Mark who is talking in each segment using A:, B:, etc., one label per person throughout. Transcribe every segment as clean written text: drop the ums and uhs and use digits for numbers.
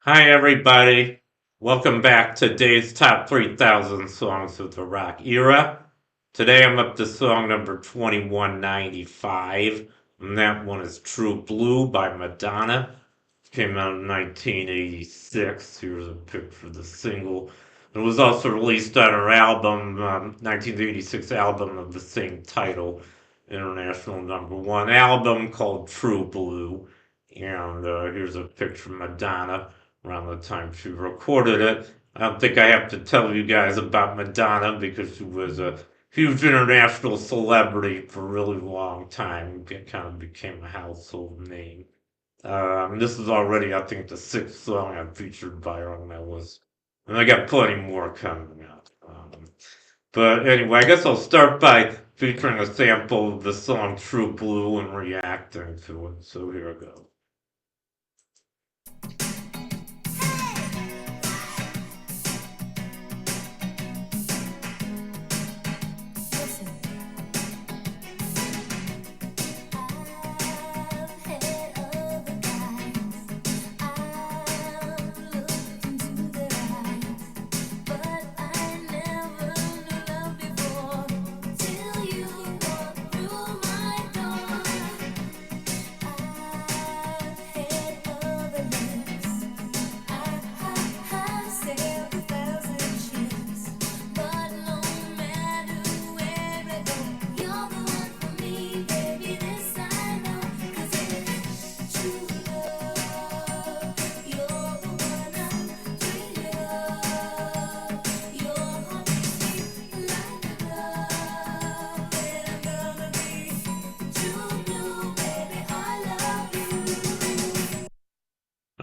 A: Hi, everybody. Welcome back to Dave's Top 3,000 Songs of the Rock Era. Today I'm up to song number 2195, and that one is True Blue by Madonna. Came out in 1986. Here's a picture of the single. It was also released on her album, 1986 album of the same title, international number one album called True Blue. And here's a picture of Madonna around the time she recorded it. I don't think I have to tell you guys about Madonna because she was a huge international celebrity for a really long time. It kind of became a household name. This is already, I think, the sixth song I've featured by her on my list. And I got plenty more coming out. But anyway, I guess I'll start by featuring a sample of the song True Blue and reacting to it. So here I go.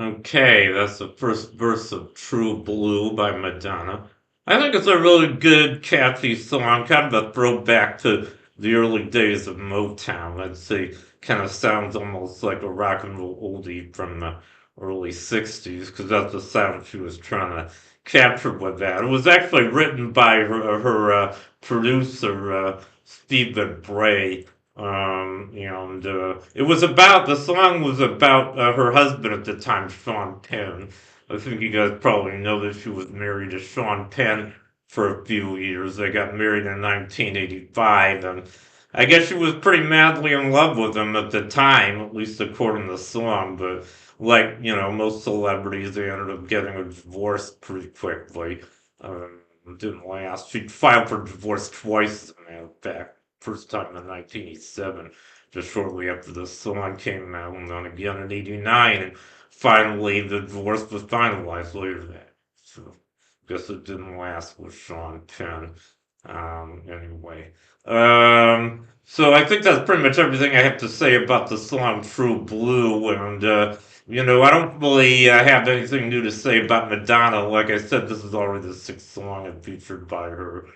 A: Okay, that's the first verse of True Blue by Madonna. I think it's a really good, catchy song, kind of a throwback to the early days of Motown. I'd say kind of sounds almost like a rock and roll oldie from the early 60s, because that's the sound she was trying to capture with that. It was actually written by her producer, Stephen Bray, and it was about the song was about her husband at the time, Sean Penn. I think you guys probably know that she was married to Sean Penn for a few years. They got married in 1985, and I guess she was pretty madly in love with him at the time, at least according to the song. But like most celebrities, they ended up getting a divorce pretty quickly. It didn't last. She filed for divorce twice, as a matter of fact. First time in 1987, just shortly after the song came out, and then again in '89, and finally the divorce was finalized later that. So, guess it didn't last with Sean Penn. Anyway, so I think that's pretty much everything I have to say about the song True Blue, and I don't really have anything new to say about Madonna. Like I said, this is already the sixth song I've featured by her.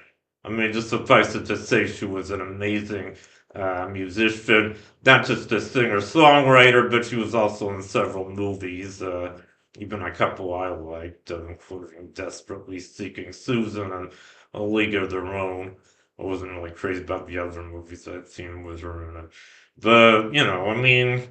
A: I mean, just suffice it to say, she was an amazing musician, not just a singer-songwriter, but she was also in several movies, even a couple I liked, including Desperately Seeking Susan and A League of Their Own. I wasn't really crazy about the other movies I'd seen with her in it. But, I mean,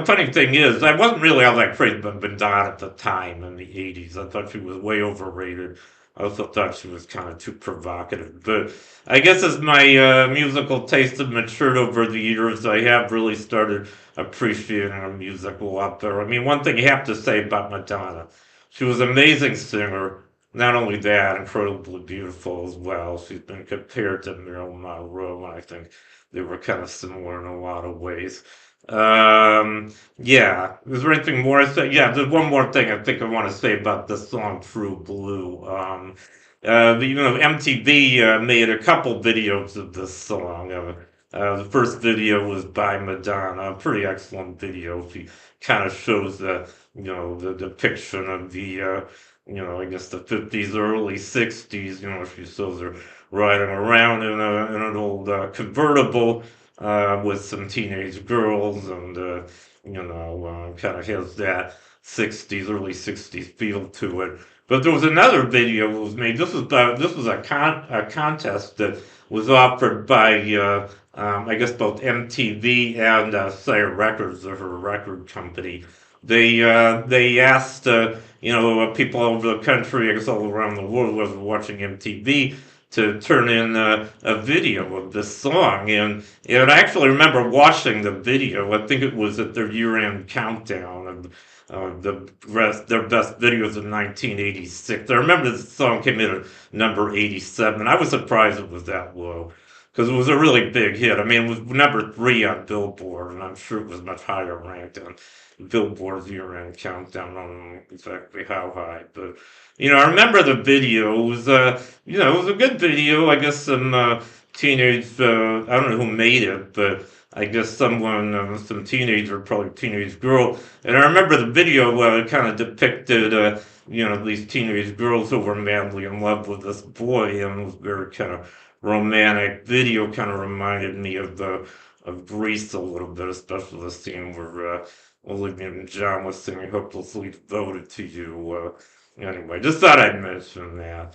A: funny thing is, I wasn't really all that crazy about Madonna at the time in the 80s. I thought she was way overrated. I also thought she was kind of too provocative. But I guess as my musical taste have matured over the years, I have really started appreciating her music a lot better. I mean, one thing you have to say about Madonna, she was an amazing singer. Not only that, incredibly beautiful as well. She's been compared to Marilyn Monroe, and I think they were kind of similar in a lot of ways. Yeah. Is there anything more to say? Yeah, there's one more thing I think I want to say about the song True Blue. MTV made a couple videos of this song. The first video was by Madonna, a pretty excellent video. She kind of shows the depiction of I guess the 50s, early 60s. She shows her riding around in an old convertible with some teenage girls, and kind of has that 60s, early 60s feel to it. But there was another video that was made. This was a contest that was offered by I guess both MTV and Sire Records, or her record company. They asked people all over the country, I guess all around the world, was watching MTV to turn in a video of this song. And I actually remember watching the video. I think it was at their year-end countdown of their best videos in 1986. I remember the song came in at number 87. I was surprised it was that low because it was a really big hit. I mean, it was number three on Billboard, and I'm sure it was much higher ranked on Billboard's year-end countdown. I don't know exactly how high, but I remember the video. It was a good video. I guess some teenage, I don't know who made it, but I guess some teenager, probably teenage girl. And I remember the video kind of depicted, these teenage girls who were madly in love with this boy, and it was very kind of romantic video. Kind of reminded me of Grease a little bit, especially the scene where Olivia and John was singing "Hopelessly Devoted to You." Anyway, just thought I'd mention that.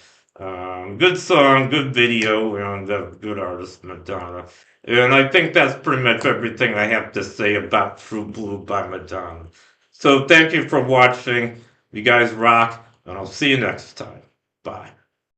A: Good song, good video, and good artist, Madonna. And I think that's pretty much everything I have to say about True Blue by Madonna. So thank you for watching. You guys rock, and I'll see you next time. Bye.